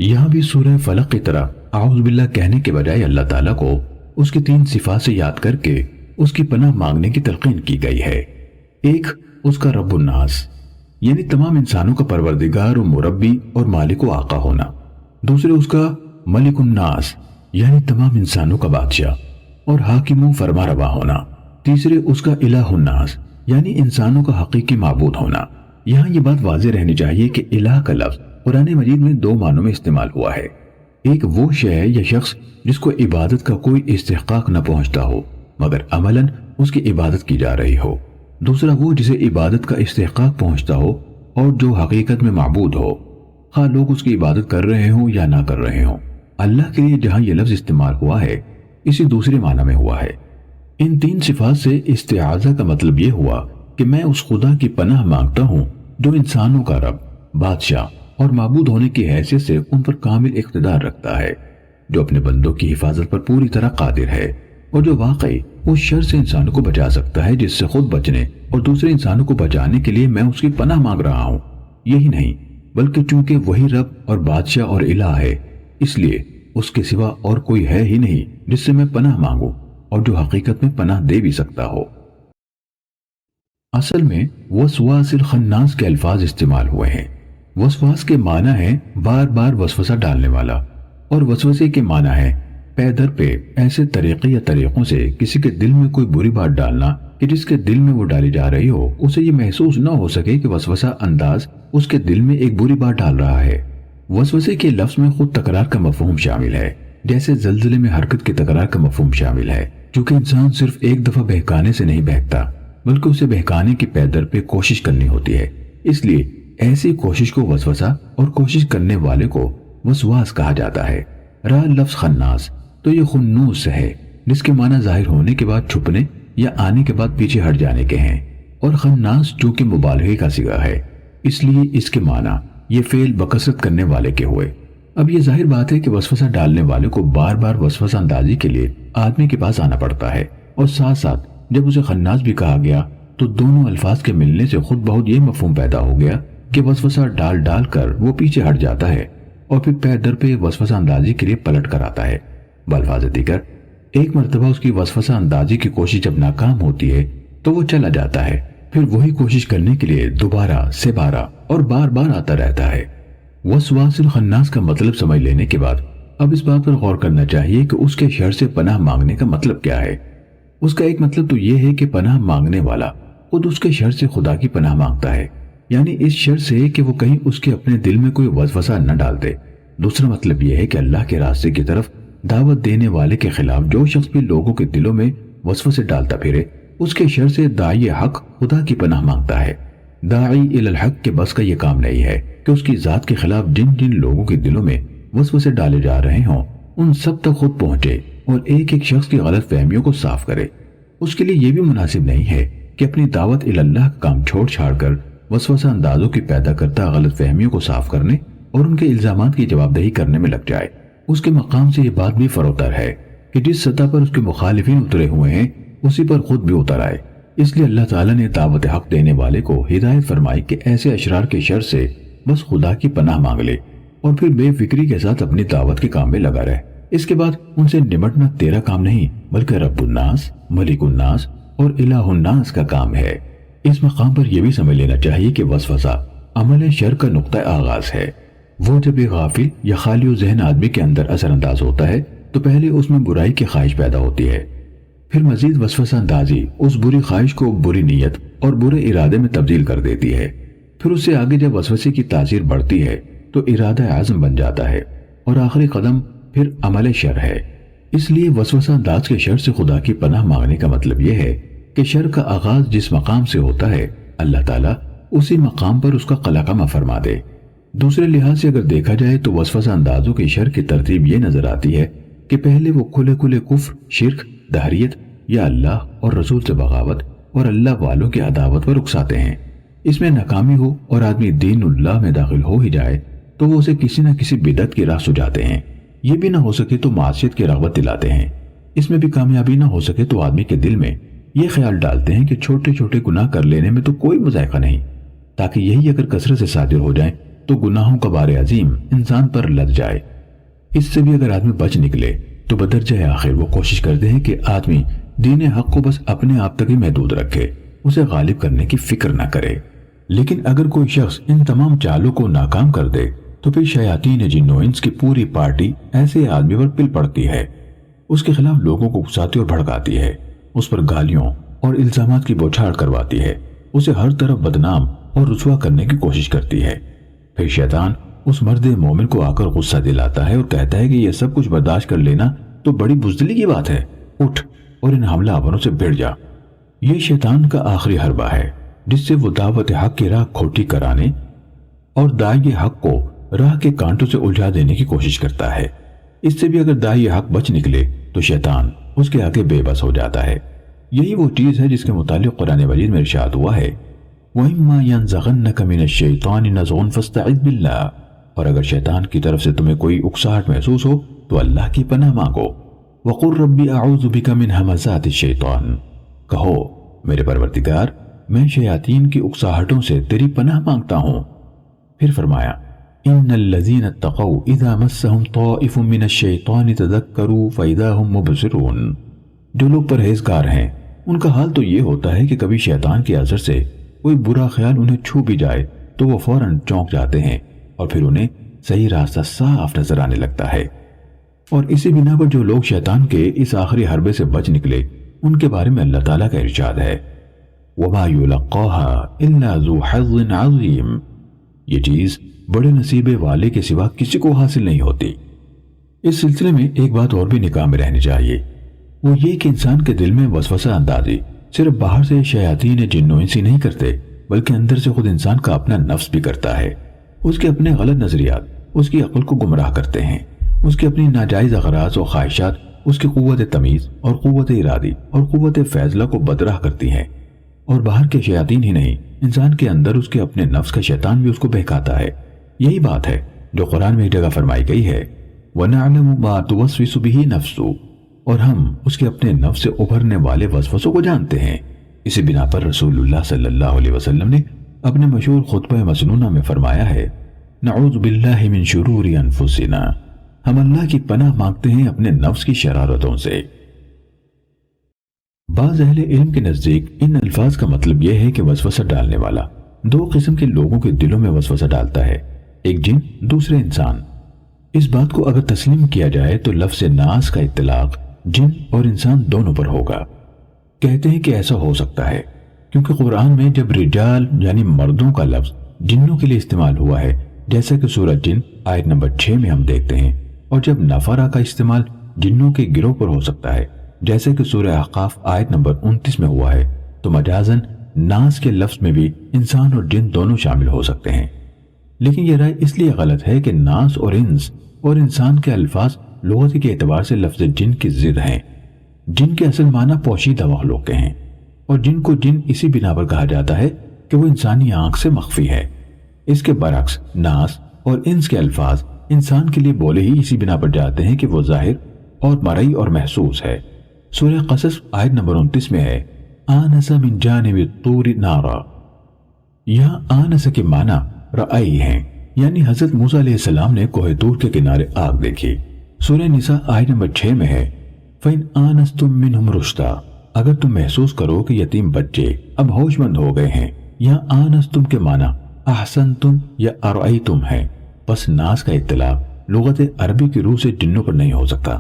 یہاں بھی سورہ فلق کی طرح اعوذ باللہ کہنے کے بجائے اللہ تعالیٰ کو اس کی 3 صفات سے یاد کر کے اس کی پناہ مانگنے کی تلقین کی گئی ہے۔ ایک، اس کا رب الناس یعنی تمام انسانوں کا پروردگار و مربی اور مالک و آقا ہونا۔ دوسرے، اس کا ملک الناس یعنی تمام انسانوں کا بادشاہ اور حاکم و فرما روا ہونا۔ تیسرے، اس کا الہ الناس یعنی انسانوں کا حقیقی معبود ہونا۔ یہاں یہ بات واضح رہنی چاہیے کہ الہ کا لفظ قرآن مجید میں 2 معنوں میں استعمال ہوا ہے۔ ایک وہ شے یا شخص جس کو عبادت کا کوئی استحقاق نہ پہنچتا ہو مگر عملاً اس کی عبادت کی جا رہی ہو۔ دوسرا وہ جسے عبادت کا استحقاق پہنچتا ہو اور جو حقیقت میں معبود ہو، خواہ لوگ اس کی عبادت کر رہے ہوں یا نہ کر رہے ہوں۔ اللہ کے لیے جہاں یہ لفظ استعمال ہوا ہے اسی دوسرے معنی میں ہوا ہے۔ ان 3 صفات سے استعاذہ کا مطلب یہ ہوا کہ میں اس خدا کی پناہ مانگتا ہوں جو انسانوں کا رب، بادشاہ اور معبود ہونے کی حیثیت سے ان پر کامل اقتدار رکھتا ہے، جو اپنے بندوں کی حفاظت پر پوری طرح قادر ہے اور جو واقعی اس شر سے انسانوں کو بچا سکتا ہے جس سے خود بچنے اور دوسرے انسانوں کو بچانے کے لیے میں اس کی پناہ مانگ رہا ہوں۔ یہی نہیں بلکہ چونکہ وہی رب اور بادشاہ اور الہ ہے، اس لیے اس کے سوا اور کوئی ہے ہی نہیں جس سے میں پناہ مانگوں اور جو حقیقت میں پناہ دے بھی سکتا ہو۔ اصل میں وسواس الخناس کے الفاظ استعمال ہوئے ہیں۔ وسواس کے معنی ہے بار بار وسوسہ ڈالنے والا، اور وسوسے کے معنی ہے پے در پہ ایسے طریقے یا طریقوں سے کسی کے دل میں کوئی بری بات ڈالنا کہ جس کے دل میں وہ ڈالی جا رہی ہو اسے یہ محسوس نہ ہو سکے کہ وسوسہ انداز اس کے دل میں ایک بری بات ڈال رہا ہے۔ وسوسے کے لفظ میں خود تکرار کا مفہوم شامل ہے، جیسے زلزلے میں حرکت کی تکرار کا مفہوم شامل ہے، کیونکہ انسان صرف ایک دفعہ بہکانے سے نہیں بہکتا بلکہ اسے بہکانے کی پے در پہ کوشش کرنی ہوتی ہے۔ اس لیے ایسی کوشش کو وسوسہ اور کوشش کرنے والے کو وسواس کہا جاتا ہے۔ رہا لفظ خناس تو یہ خنوس ہے، جس کے معنی ظاہر ہونے کے بعد چھپنے یا آنے کے بعد پیچھے ہٹ جانے کے ہیں، اور خناس جو کہ مبالغے کا صیغہ ہے، اس لیے اس کے معنی یہ فعل بکثرت کرنے والے کے ہوئے۔ اب یہ ظاہر بات ہے کہ وسوسہ ڈالنے والے کو بار بار وسوسہ اندازی کے لیے آدمی کے پاس آنا پڑتا ہے، اور ساتھ ساتھ جب اسے خناس بھی کہا گیا تو دونوں الفاظ کے ملنے سے خود بہت یہ مفہوم پیدا ہو گیا کہ وسوسہ ڈال ڈال کر وہ پیچھے ہٹ جاتا ہے اور پھر پے در پہ وسوسہ اندازی کے لیے پلٹ کر آتا ہے۔ بالفاظ دیگر، ایک مرتبہ اس کی وسوسہ اندازی کی کوشش جب ناکام ہوتی ہے تو وہ چلا جاتا ہے، پھر وہی کوشش کرنے کے لیے دوبارہ سے بارہ اور بار بار آتا رہتا ہے۔ وسواس الخناس کا مطلب سمجھ لینے کے بعد اب اس بات پر غور کرنا چاہیے کہ اس کے شر سے پناہ مانگنے کا مطلب کیا ہے۔ اس کا ایک مطلب تو یہ ہے کہ پناہ مانگنے والا خود اس کے شر سے خدا کی پناہ مانگتا ہے، یعنی اس شر سے کہ وہ کہیں اس کے اپنے دل میں کوئی وسوسہ نہ ڈال دے۔ دوسرا مطلب یہ ہے کہ اللہ کے راستے کی طرف دعوت دینے والے کے خلاف جو شخص بھی لوگوں کے دلوں میں وسوسے ڈالتا پھرے، اس کے شر سے داعی حق خدا کی پناہ مانگتا ہے۔ داعی الی الحق کے بس کا یہ کام نہیں ہے کہ اس کی ذات کے خلاف جن جن لوگوں کے دلوں میں وسوسے ڈالے جا رہے ہوں ان سب تک خود پہنچے اور ایک ایک شخص کی غلط فہمیوں کو صاف کرے۔ اس کے لیے یہ بھی مناسب نہیں ہے کہ اپنی دعوت الی اللہ کا کام چھوڑ چھاڑ کر وسوسہ اندازوں کی پیدا کرتا غلط فہمیوں کو صاف کرنے اور ان کے الزامات کی جواب دہی کرنے میں لگ جائے۔ اس کے مقام سے یہ بات بھی فروتر ہے کہ جس سطح پر اس کے مخالفین اترے ہوئے ہیں اسی پر خود بھی اتر آئے۔ اس لیے اللہ تعالیٰ نے دعوت حق دینے والے کو ہدایت فرمائی کہ ایسے اشرار کے شر سے بس خدا کی پناہ مانگ لے اور پھر بے فکری کے ساتھ اپنی دعوت کے کام میں لگا رہے۔ اس کے بعد ان سے نمٹنا تیرا کام نہیں بلکہ رب الناس، ملک الناس اور الہ الناس کا کام ہے۔ اس مقام پر یہ بھی سمجھ لینا چاہیے کہ وسوسہ عمل شر کا نقطہ آغاز ہے۔ وہ جب ایک غافل یا خالی و ذہن آدمی کے اندر اثر انداز ہوتا ہے تو پہلے اس میں برائی کی خواہش پیدا ہوتی ہے، پھر مزید وسوسہ اندازی اس بری خواہش کو بری نیت اور برے ارادے میں تبدیل کر دیتی ہے، پھر اس سے آگے جب وسوسے کی تاثیر بڑھتی ہے تو ارادہ عزم بن جاتا ہے اور آخری قدم پھر عمل شر ہے۔ اس لیے وسوسہ انداز کے شر سے خدا کی پناہ مانگنے کا مطلب یہ ہے کہ شر کا آغاز جس مقام سے ہوتا ہے اللہ تعالیٰ اسی مقام پر اس کا قلقمہ فرما دے۔ دوسرے لحاظ سے اگر دیکھا جائے تو وسوسہ اندازوں کی شر کی ترتیب یہ نظر آتی ہے کہ پہلے وہ کھلے کھلے کفر، شرک، دہریت یا اللہ اور رسول سے بغاوت اور اللہ والوں کی عداوت پر اکساتے ہیں۔ اس میں ناکامی ہو اور آدمی دین اللہ میں داخل ہو ہی جائے تو وہ اسے کسی نہ کسی بدعت کی راہ سجاتے ہیں، یہ بھی نہ ہو سکے تو معصیت کی رغبت دلاتے ہیں۔ اس میں بھی کامیابی نہ ہو سکے تو آدمی کے دل میں یہ خیال ڈالتے ہیں کہ چھوٹے چھوٹے گناہ کر لینے میں تو کوئی مذائقہ نہیں، تاکہ یہی اگر کثرت سے صادر ہو جائیں تو گناہوں کا بار عظیم انسان پر لد جائے۔ اس سے بھی اگر آدمی بچ نکلے تو بدرجہ آخر وہ کوشش کرتے ہیں کہ آدمی دین حق کو بس اپنے آپ تک ہی محدود رکھے، اسے غالب کرنے کی فکر نہ کرے۔ لیکن اگر کوئی شخص ان تمام چالوں کو ناکام کر دے تو پھر شیاطین جن و انس کی پوری پارٹی ایسے آدمی پر پل پڑتی ہے، اس کے خلاف لوگوں کو اکساتی اور بھڑکاتی ہے، اس پر گالیوں اور الزامات کی بوچھاڑ کرواتی ہے، اسے ہر طرف بدنام اور رسوا کرنے کی کوشش کرتی ہے۔ پھر شیطان اس مرد مومن کو آ کر غصہ دلاتا ہے اور کہتا ہے کہ یہ سب کچھ برداشت کر لینا تو بڑی بزدلی کی بات ہے، اٹھ اور ان حملہ آوروں سے بھڑ جا۔ یہ شیطان کا آخری حربہ ہے جس سے وہ دعوت حق کی راہ کھوٹی کرانے اور داعی حق کو راہ کے کانٹوں سے الجھا دینے کی کوشش کرتا ہے۔ اس سے بھی اگر داعی حق بچ نکلے تو شیطان اس کے آگے بے بس ہو جاتا ہے۔ یہی وہ چیز ہے جس کے متعلق قرآن مجید میں ارشاد ہوا ہے وَإِمَّا يَنزَغَنَّكَ مِنَ الشَّيْطَانِ نَزْغٌ فَاسْتَعِذْ بِاللَّهِ، اور اگر شیطان کی طرف سے تمہیں کوئی اکساہٹ محسوس ہو تو اللہ کی پناہ مانگو۔ وَقُلْ رَبِّ أَعُوذُ بِكَ مِنْ هَمَزَاتِ الشَّيْطَانِ، کہو میرے پروردگار میں شیاطین کی اکساہٹوں سے تیری پناہ مانگتا ہوں۔ پھر فرمایا إِنَّ الَّذِينَ اتَّقَوْا إِذَا مَسَّهُمْ طَائِفٌ مِّنَ الشَّيْطَانِ تَذَكَّرُوا فَإِذَا هُمْ مُبْصِرُونَ، جو لوگ پرہیزگار ہیں ان کا حال تو یہ ہوتا ہے کہ کبھی شیطان کے اثر سے کوئی برا خیال انہیں چھو بھی جائے تو وہ فوراً چونک جاتے ہیں اور پھر انہیں صحیح راستہ صاف نظر آنے لگتا ہے۔ اور اسی بنا پر جو لوگ شیطان کے اس آخری حربے سے بچ نکلے ان کے بارے میں اللہ تعالیٰ کا ارشاد ہے وَمَا يُلَقَّاهَا إِلَّا ذُو حَظٍّ عَظِيمٍ، یہ چیز بڑے نصیبے والے کے سوا کسی کو حاصل نہیں ہوتی۔ اس سلسلے میں ایک بات اور بھی نگاہ میں رہنی چاہیے، وہ یہ کہ انسان کے دل میں وسوسہ اندازی صرف باہر سے شیاطین جن و انسی نہیں کرتے بلکہ اندر سے خود انسان کا اپنا نفس بھی کرتا ہے۔ اس کے اپنے غلط نظریات اس کی عقل کو گمراہ کرتے ہیں، اس کے اپنی ناجائز اغراض و خواہشات اس کی قوت تمیز اور قوت ارادی اور قوت فیصلہ کو بدرہ کرتی ہیں، اور باہر کے شیاطین ہی نہیں انسان کے اندر اس کے اپنے نفس کا شیطان بھی اس کو بہکاتا ہے۔ یہی بات ہے جو قرآن میں ایک جگہ فرمائی گئی ہے وَنَعْلَمُ مَا تُوَسْوِسُ بِهِ نَفْسُ، اور ہم اس کے اپنے نفس سے ابھرنے والے وسوسوں کو جانتے ہیں۔ اسی بنا پر رسول اللہ صلی اللہ علیہ وسلم نے اپنے مشہور خطبہ مسنونہ میں فرمایا ہے نعوذ باللہ من شرور انفسنا، ہم اللہ کی پناہ مانگتے ہیں اپنے نفس کی شرارتوں سے۔ بعض اہل علم کے نزدیک ان الفاظ کا مطلب یہ ہے کہ وسوسہ ڈالنے والا دو قسم کے لوگوں کے دلوں میں وسوسہ ڈالتا ہے، ایک جن دوسرے انسان۔ اس بات کو اگر تسلیم کیا جائے تو لفظ ناس کا اطلاق جن اور انسان دونوں پر ہوگا۔ کہتے ہیں کہ ایسا ہو سکتا ہے کیونکہ قرآن میں جب رجال یعنی مردوں کا لفظ جنوں کے لیے استعمال ہوا ہے جیسا کہ سورہ جن آیت نمبر 6 میں ہم دیکھتے ہیں، اور جب نفرہ کا استعمال جنوں کے گروہ پر ہو سکتا ہے جیسے کہ سورہ احقاف آیت نمبر 29 میں ہوا ہے، تو مجازن ناس کے لفظ میں بھی انسان اور جن دونوں شامل ہو سکتے ہیں۔ لیکن یہ رائے اس لیے غلط ہے کہ ناس اور انس اور انسان کے الفاظ لغت کے اعتبار سے لفظ جن کی ضد ہیں۔ جن کے اصل معنی پوشیدہ مخلوق کے ہیں، اور جن کو جن اسی بنا پر کہا جاتا ہے کہ وہ انسانی آنکھ سے مخفی ہے۔ اس کے برعکس ناس اور انس کے الفاظ انسان کے لیے بولے ہی اسی بنا پر جاتے ہیں کہ وہ ظاہر اور مرئی اور محسوس ہے۔ سورہ قصص آیت نمبر 29 میں ہے آنس من جانب الطور نارا، یہاں آنس کے معنی رأی ہیں، یعنی حضرت موسیٰ علیہ السلام نے کوہ طور کے کنارے آگ دیکھی۔ سورہ نساء آیت نمبر 6 میں ہے فَإِنْ آنَسْتُم مِّنْهُمْ رُشْدًا، اگر تم محسوس کرو کہ یتیم بچے اب ہوش مند ہو گئے ہیں۔ یہاں آنستم کے معنی احسنتم یا ارعیتم ہے، پس ناس کا اطلاق لغت عربی کی روح سے جنوں پر نہیں ہو سکتا،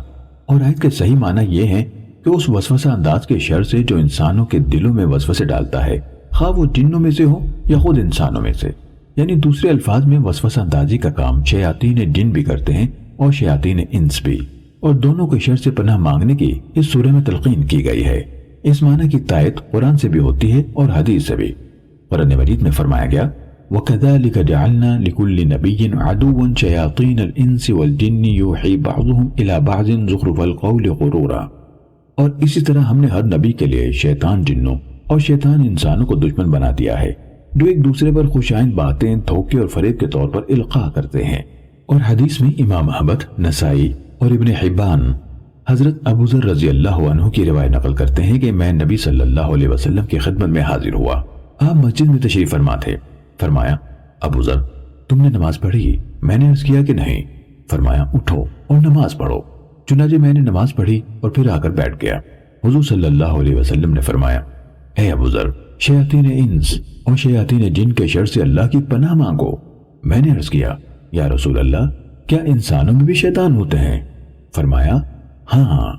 اور آیت کے صحیح معنی یہ ہے کہ اس وسوسہ انداز کے شر سے جو انسانوں کے دلوں میں وسوسے ڈالتا ہے، خواہ وہ جنوں میں سے ہو یا خود انسانوں میں سے، یعنی دوسرے الفاظ میں وسوسہ اندازی کا کام شیاطین جن بھی کرتے ہیں اور شیاطین انس بھی، اور دونوں کے شر سے پناہ مانگنے کی اس سورہ میں تلقین کی گئی ہے۔ اس معنی کی تائید قرآن سے بھی ہوتی ہے اور حدیث سے بھی۔ قرآن مجید میں فرمایا گیا وَكَذَلِكَ جَعَلْنَا لِكُلِّ نَبِيٍّ عَدُوًّا شَيَاطِينَ الْإِنسِ وَالْجِنِّ يُوحِي بَعْضُهُمْ إِلَى بَعْضٍ زُخْرُفَ الْقَوْلِ غُرُورًا، اور اسی طرح ہم نے ہر نبی کے لیے شیطان جنوں اور شیطان انسانوں کو دشمن بنا دیا ہے جو ایک دوسرے پر خوشائند باتیں دھوکے اور فریب کے طور پر القاء کرتے ہیں۔ اور حدیث میں امام احمد، نسائی اور ابن حبان حضرت ابو ذر رضی اللہ عنہ کی روایت نقل کرتے ہیں کہ میں نبی صلی اللہ علیہ وسلم کی خدمت میں حاضر ہوا۔ آپ مسجد میں تشریف فرما تھے۔ فرمایا ابو ذر، تم نے نماز پڑھی؟ میں نے عرض کیا کہ نہیں۔ فرمایا اٹھو اور نماز پڑھو۔ چنانچہ میں نے نماز پڑھی اور پھر آ کر بیٹھ گیا۔ حضور صلی اللہ علیہ وسلم نے فرمایا، اے ابو ذر، شیاطین انس اور شیاطین جن کے شر سے اللہ کی پناہ مانگو۔ میں نے عرض کیا، یا رسول اللہ، کیا انسانوں میں بھی شیطان ہوتے ہیں؟ فرمایا، ہاں ہاں،